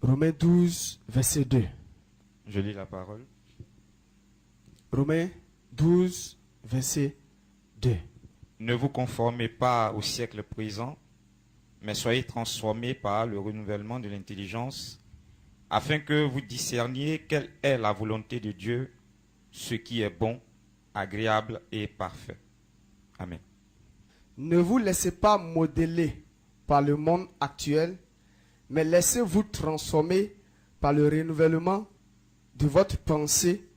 Romains 12, verset 2. Je lis la parole. Romains 12, verset 2. Ne vous conformez pas au siècle présent, mais soyez transformés par le renouvellement de l'intelligence, afin que vous discerniez quelle est la volonté de Dieu, ce qui est bon, agréable et parfait. Amen. Ne vous laissez pas modeler par le monde actuel, mais laissez-vous transformer par le renouvellement de votre pensée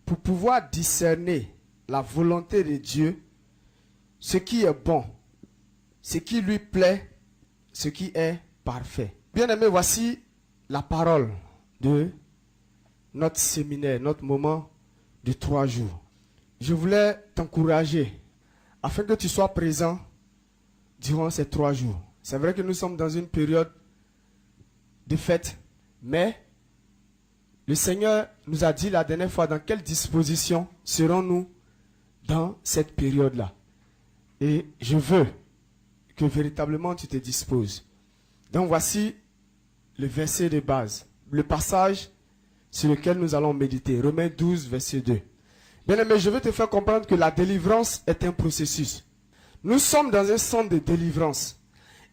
pour pouvoir discerner la volonté de Dieu, ce qui est bon, ce qui lui plaît, ce qui est parfait. Bien-aimés, voici la parole de notre séminaire, notre moment de 3 jours. Je voulais t'encourager afin que tu sois présent durant ces 3 jours. C'est vrai que nous sommes dans une période de fête, mais le Seigneur nous a dit la dernière fois dans quelle disposition serons-nous dans cette période-là. Et je veux que véritablement tu te disposes. Donc voici le verset de base, le passage sur lequel nous allons méditer. Romains 12, verset 2. Bien aimé, je veux te faire comprendre que la délivrance est un processus. Nous sommes dans un centre de délivrance.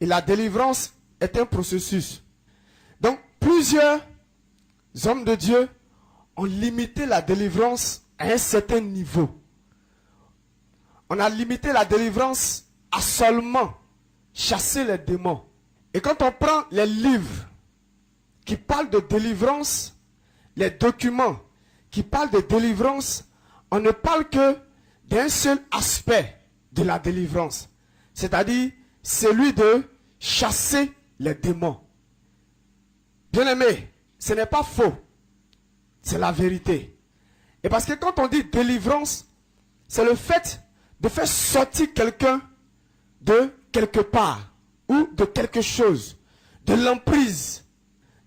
Et la délivrance est un processus. Donc, plusieurs hommes de Dieu ont limité la délivrance à un certain niveau. On a limité la délivrance à seulement chasser les démons. Et quand on prend les livres qui parlent de délivrance, les documents qui parlent de délivrance, on ne parle que d'un seul aspect de la délivrance. C'est-à-dire celui de chasser les démons. Bien-aimé, ce n'est pas faux. C'est la vérité. Et parce que quand on dit délivrance, c'est le fait de faire sortir quelqu'un de quelque part ou de quelque chose, de l'emprise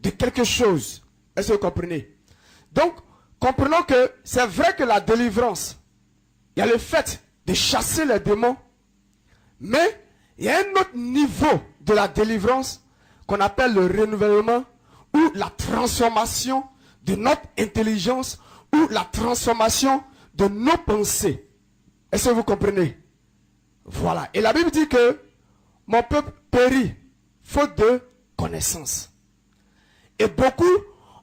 de quelque chose. Est-ce que vous comprenez? Donc, comprenons que c'est vrai que la délivrance, il y a le fait de chasser les démons, mais il y a un autre niveau de la délivrance qu'on appelle le renouvellement ou la transformation de notre intelligence ou la transformation de nos pensées. Est-ce que vous comprenez? Voilà. Et la Bible dit que mon peuple périt faute de connaissance. Et beaucoup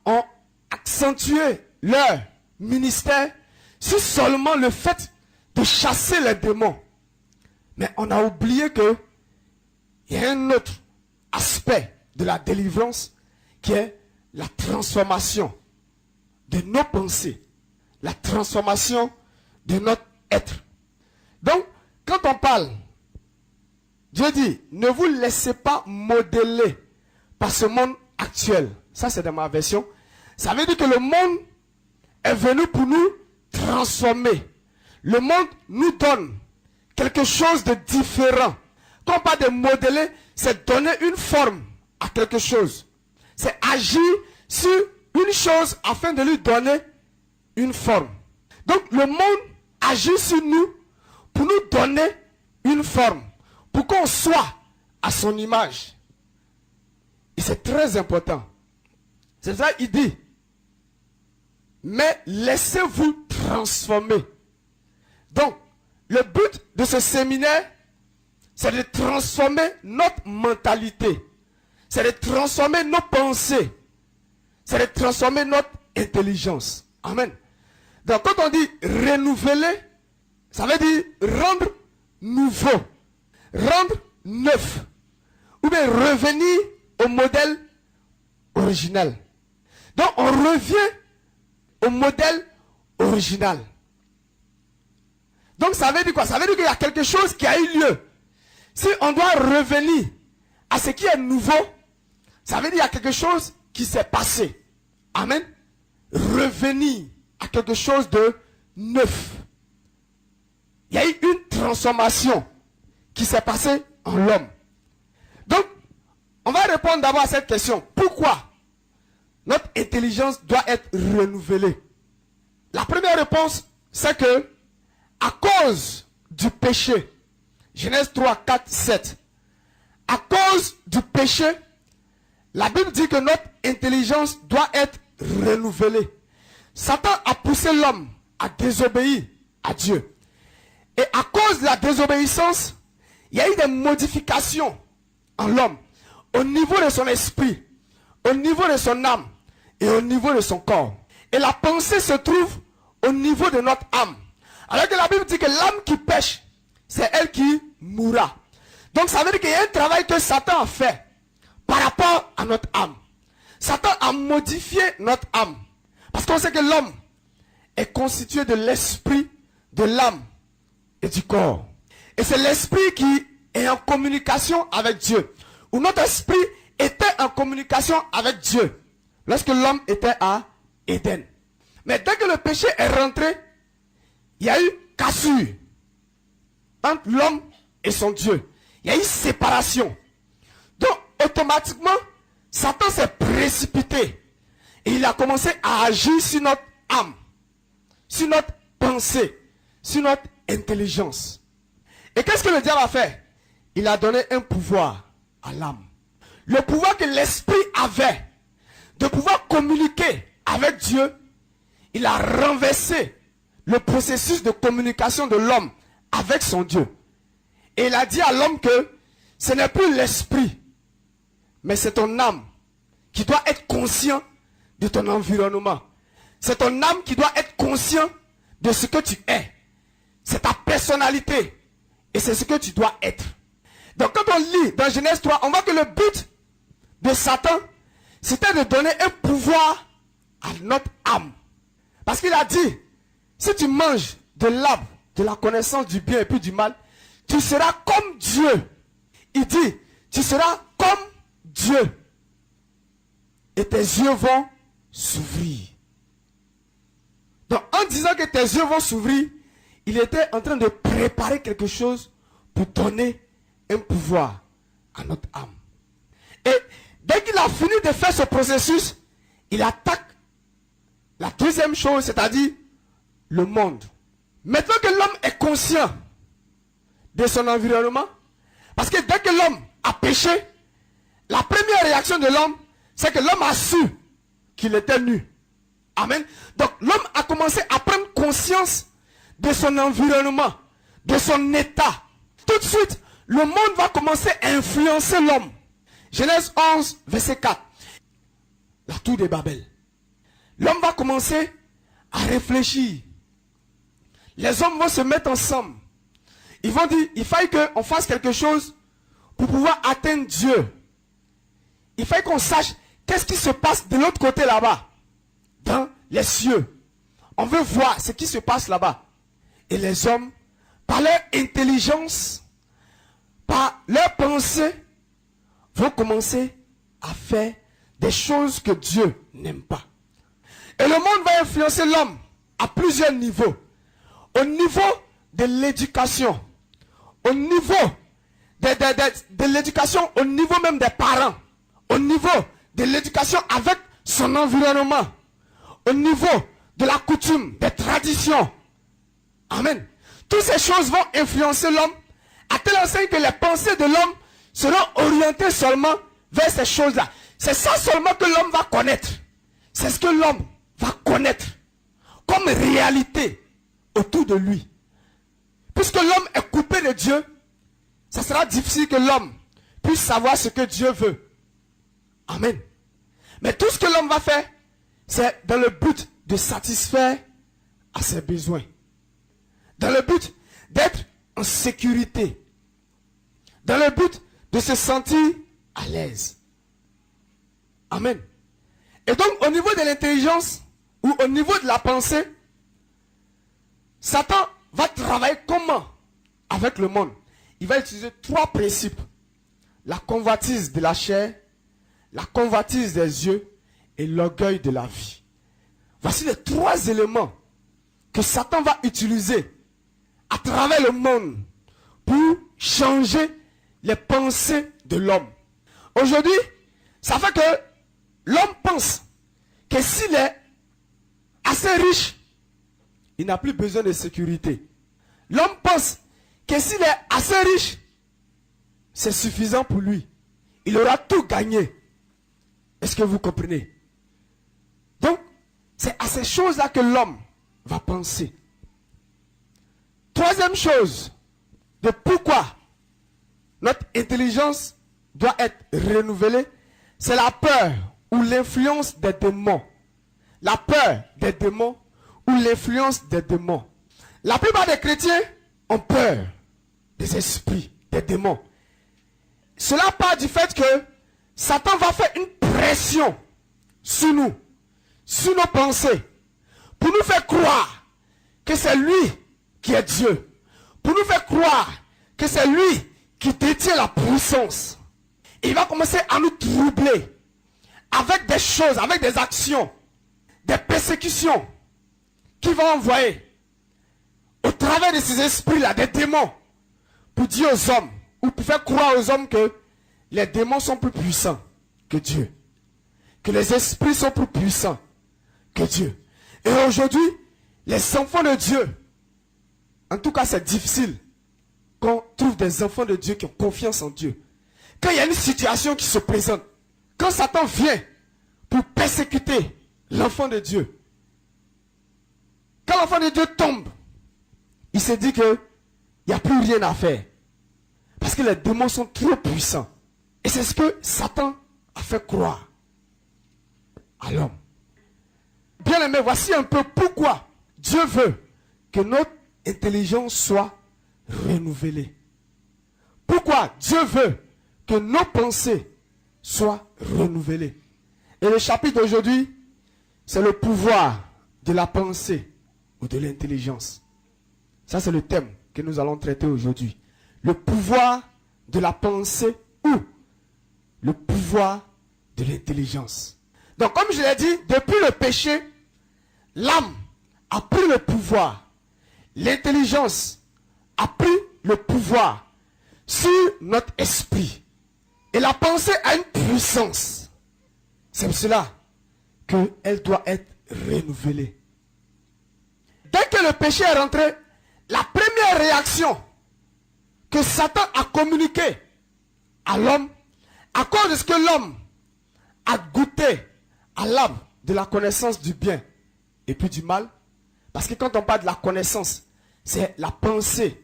ont accentué leur ministère sur seulement le fait de chasser les démons. Mais on a oublié que il y a un autre aspect de la délivrance qui est la transformation de nos pensées, la transformation de notre être. Donc, quand on parle, Dieu dit, ne vous laissez pas modeler par ce monde actuel. Ça, c'est dans ma version. Ça veut dire que le monde est venu pour nous transformer. Le monde nous donne quelque chose de différent. Quand on parle de modeler, c'est donner une forme à quelque chose. C'est agir sur une chose afin de lui donner une forme. Donc le monde agit sur nous pour nous donner une forme. Pour qu'on soit à son image. Et c'est très important. C'est ça qu'il dit. Mais laissez-vous transformer. Donc, le but de ce séminaire, c'est de transformer notre mentalité. c'est de transformer nos pensées. C'est de transformer notre intelligence. Amen. Donc quand on dit renouveler, ça veut dire rendre nouveau, rendre neuf, ou bien revenir au modèle original. Donc on revient au modèle original. Donc ça veut dire quoi? Ça veut dire qu'il y a quelque chose qui a eu lieu. Si on doit revenir à ce qui est nouveau, ça veut dire qu'il y a quelque chose qui s'est passé. Amen. Revenir à quelque chose de neuf. Il y a eu une transformation qui s'est passée en l'homme. Donc, on va répondre d'abord à cette question. Pourquoi notre intelligence doit être renouvelée? La première réponse, c'est que à cause du péché, Genèse 3, 4, 7, à cause du péché, la Bible dit que notre intelligence doit être renouvelée. Satan a poussé l'homme à désobéir à Dieu. Et à cause de la désobéissance, il y a eu des modifications en l'homme, au niveau de son esprit, au niveau de son âme et au niveau de son corps. Et la pensée se trouve au niveau de notre âme. Alors que la Bible dit que l'âme qui pêche, c'est elle qui mourra. Donc ça veut dire qu'il y a un travail que Satan a fait par rapport à notre âme. Satan a modifié notre âme. Parce qu'on sait que l'homme est constitué de l'esprit, de l'âme et du corps. Et c'est l'esprit qui est en communication avec Dieu. Ou notre esprit était en communication avec Dieu lorsque l'homme était à Éden. Mais dès que le péché est rentré, il y a eu cassure entre l'homme et son Dieu. Il y a eu séparation. Donc, automatiquement, Satan s'est précipité. Et il a commencé à agir sur notre âme, sur notre pensée, sur notre intelligence. Et qu'est-ce que le diable a fait? Il a donné un pouvoir à l'âme. Le pouvoir que l'esprit avait de pouvoir communiquer avec Dieu, il a renversé le processus de communication de l'homme avec son Dieu. Et il a dit à l'homme que ce n'est plus l'esprit, mais c'est ton âme qui doit être conscient de ton environnement. C'est ton âme qui doit être conscient de ce que tu es. C'est ta personnalité. Et c'est ce que tu dois être. Donc quand on lit dans Genèse 3, on voit que le but de Satan, c'était de donner un pouvoir à notre âme. Parce qu'il a dit, si tu manges de l'arbre, de la connaissance du bien et puis du mal, tu seras comme Dieu. Il dit, tu seras comme Dieu. Et tes yeux vont s'ouvrir. Donc en disant que tes yeux vont s'ouvrir, il était en train de préparer quelque chose pour donner un pouvoir à notre âme. Et dès qu'il a fini de faire ce processus, il attaque la deuxième chose, c'est-à-dire le monde. Maintenant que l'homme est conscient de son environnement, parce que dès que l'homme a péché, la première réaction de l'homme, c'est que l'homme a su qu'il était nu. Amen. Donc l'homme a commencé à prendre conscience de son environnement, de son état. Tout de suite, le monde va commencer à influencer l'homme. Genèse 11, verset 4. La tour de Babel. L'homme va commencer à réfléchir. Les hommes vont se mettre ensemble. Ils vont dire, il faille qu'on fasse quelque chose pour pouvoir atteindre Dieu. Il faille qu'on sache qu'est-ce qui se passe de l'autre côté là-bas, dans les cieux. On veut voir ce qui se passe là-bas. Et les hommes, par leur intelligence, par leur pensée, vont commencer à faire des choses que Dieu n'aime pas. Et le monde va influencer l'homme à plusieurs niveaux. Au niveau de l'éducation, au niveau de l'éducation, au niveau même des parents, au niveau de l'éducation avec son environnement, au niveau de la coutume, des traditions. Amen. Toutes ces choses vont influencer l'homme à telle enseigne que les pensées de l'homme seront orientées seulement vers ces choses-là. C'est ça seulement que l'homme va connaître. C'est ce que l'homme va connaître comme réalité autour de lui. Puisque l'homme est coupé de Dieu, ça sera difficile que l'homme puisse savoir ce que Dieu veut. Amen. Mais tout ce que l'homme va faire, c'est dans le but de satisfaire à ses besoins. Dans le but d'être en sécurité. Dans le but de se sentir à l'aise. Amen. Et donc au niveau de l'intelligence ou au niveau de la pensée, Satan va travailler comment avec le monde? Il va utiliser 3 principes. La convoitise de la chair, la convoitise des yeux et l'orgueil de la vie. Voici les 3 éléments que Satan va utiliser à travers le monde pour changer les pensées de l'homme. Aujourd'hui, ça fait que l'homme pense que s'il est assez riche, il n'a plus besoin de sécurité. L'homme pense que s'il est assez riche, c'est suffisant pour lui. Il aura tout gagné. Est-ce que vous comprenez? Donc, c'est à ces choses-là que l'homme va penser. 3e chose, de pourquoi notre intelligence doit être renouvelée, c'est la peur ou l'influence des démons. La peur des démons ou l'influence des démons. La plupart des chrétiens ont peur des esprits, des démons. Cela part du fait que Satan va faire une pression sur nous, sur nos pensées, pour nous faire croire que c'est lui qui est Dieu, pour nous faire croire que c'est lui qui détient la puissance. Il va commencer à nous troubler avec des choses, avec des actions, des persécutions qu'il va envoyer au travers de ces esprits-là, des démons, pour dire aux hommes, ou pour faire croire aux hommes que les démons sont plus puissants que Dieu. Que les esprits sont plus puissants que Dieu. Et aujourd'hui, les enfants de Dieu, en tout cas c'est difficile qu'on trouve des enfants de Dieu qui ont confiance en Dieu. Quand il y a une situation qui se présente, quand Satan vient pour persécuter l'enfant de Dieu, quand l'enfant de Dieu tombe, il se dit qu'il n'y a plus rien à faire. Parce que les démons sont trop puissants. Et c'est ce que Satan a fait croire à l'homme. Bien aimé, voici un peu pourquoi Dieu veut que notre intelligence soit renouvelée. Pourquoi Dieu veut que nos pensées soient renouvelées. Et le chapitre d'aujourd'hui, c'est le pouvoir de la pensée ou de l'intelligence. Ça, c'est le thème que nous allons traiter aujourd'hui. Le pouvoir de la pensée ou le pouvoir de l'intelligence. Donc, comme je l'ai dit, depuis le péché, l'âme a pris le pouvoir. L'intelligence a pris le pouvoir sur notre esprit. Et la pensée a une puissance. C'est pour cela qu'elle doit être renouvelée. Dès que le péché est rentré, la première réaction que Satan a communiquée à l'homme, à cause de ce que l'homme a goûté à l'âme de la connaissance du bien et puis du mal, parce que quand on parle de la connaissance, c'est la pensée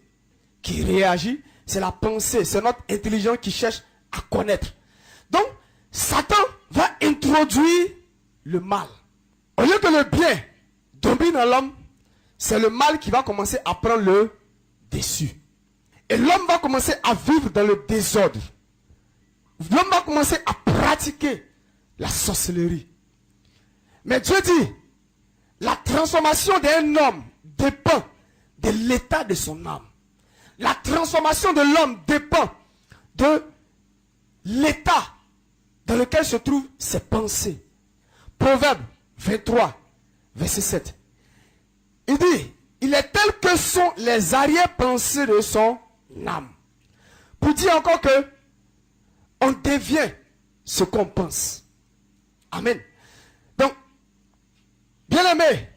qui réagit, c'est la pensée, c'est notre intelligence qui cherche à connaître. Donc, Satan va introduire le mal. Au lieu que le bien domine l'homme, c'est le mal qui va commencer à prendre le dessus. Et l'homme va commencer à vivre dans le désordre. L'homme va commencer à pratiquer la sorcellerie. Mais Dieu dit, la transformation d'un homme dépend de l'état de son âme. La transformation de l'homme dépend de l'état dans lequel se trouvent ses pensées. Proverbe 23, verset 7. Il dit, il est tel que sont les arrière-pensées de son âme. Pour dire encore que on devient ce qu'on pense. Amen. Donc, bien aimé,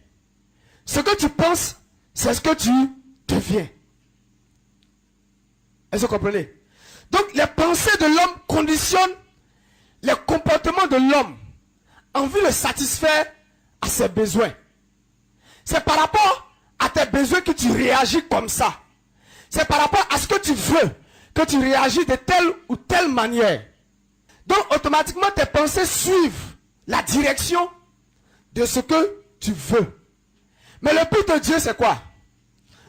ce que tu penses, c'est ce que tu deviens. Est-ce que vous comprenez? Donc, les pensées de l'homme conditionnent les comportements de l'homme en vue de satisfaire à ses besoins. C'est par rapport à tes besoins que tu réagis comme ça. C'est par rapport à ce que tu veux que tu réagis de telle ou telle manière. Donc, Donc automatiquement tes pensées suivent la direction de ce que tu veux. Mais le but de Dieu c'est quoi?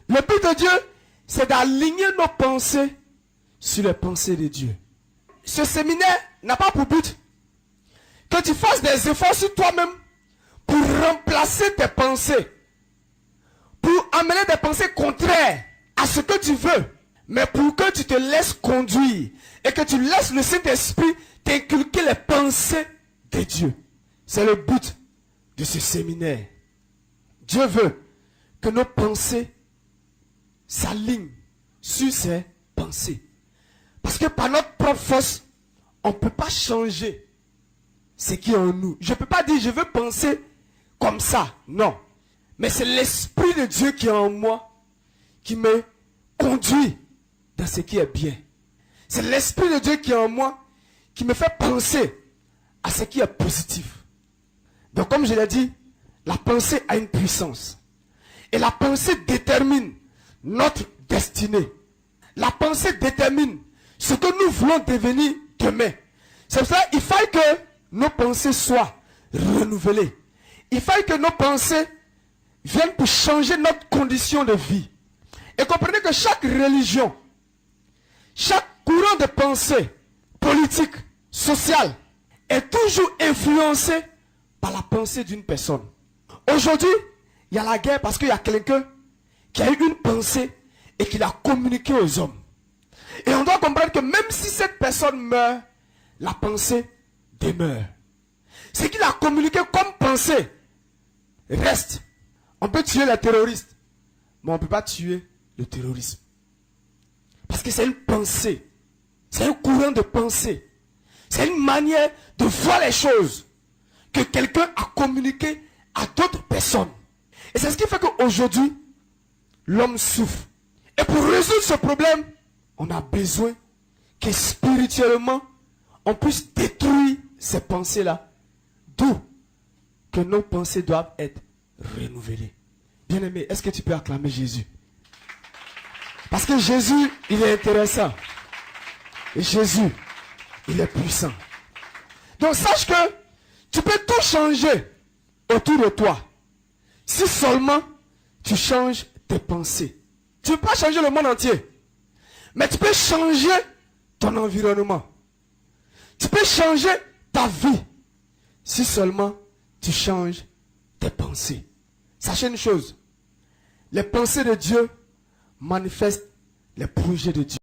Le but de Dieu c'est d'aligner nos pensées sur les pensées de Dieu. Ce séminaire n'a pas pour but que tu fasses des efforts sur toi-même pour remplacer tes pensées, pour amener des pensées contraires à ce que tu veux, mais pour que tu te laisses conduire et que tu laisses le Saint-Esprit t'inculquer les pensées de Dieu. C'est le but de ce séminaire. Dieu veut que nos pensées s'alignent sur ses pensées. Parce que par notre propre force, on ne peut pas changer ce qui est en nous. Je ne peux pas dire je veux penser comme ça. Non. Mais c'est l'Esprit de Dieu qui est en moi qui me conduit dans ce qui est bien. C'est l'Esprit de Dieu qui est en moi qui me fait penser à ce qui est positif. Donc comme je l'ai dit, la pensée a une puissance. Et la pensée détermine notre destinée. La pensée détermine ce que nous voulons devenir demain. C'est pour ça qu'il faut que nos pensées soient renouvelées. Il faut que nos pensées viennent pour changer notre condition de vie. Et comprenez que chaque religion, chaque courant de pensée politique, social, est toujours influencé par la pensée d'une personne. Aujourd'hui, il y a la guerre parce qu'il y a quelqu'un qui a eu une pensée et qui l'a communiquée aux hommes. Et on doit comprendre que même si cette personne meurt, la pensée demeure. Ce qu'il a communiqué comme pensée reste. On peut tuer les terroristes, mais on ne peut pas tuer le terrorisme. Parce que c'est une pensée. C'est un courant de pensée. C'est une manière de voir les choses que quelqu'un a communiqué à d'autres personnes. Et c'est ce qui fait qu'aujourd'hui, l'homme souffre. Et pour résoudre ce problème, on a besoin que spirituellement, on puisse détruire ces pensées-là. D'où que nos pensées doivent être renouvelées. Bien-aimé, est-ce que tu peux acclamer Jésus? Parce que Jésus, il est intéressant. Et Jésus, il est puissant. Donc sache que tu peux tout changer autour de toi. Si seulement tu changes tes pensées. Tu ne peux pas changer le monde entier. Mais tu peux changer ton environnement. Tu peux changer ta vie. Si seulement tu changes tes pensées. Sachez une chose. Les pensées de Dieu manifestent les projets de Dieu.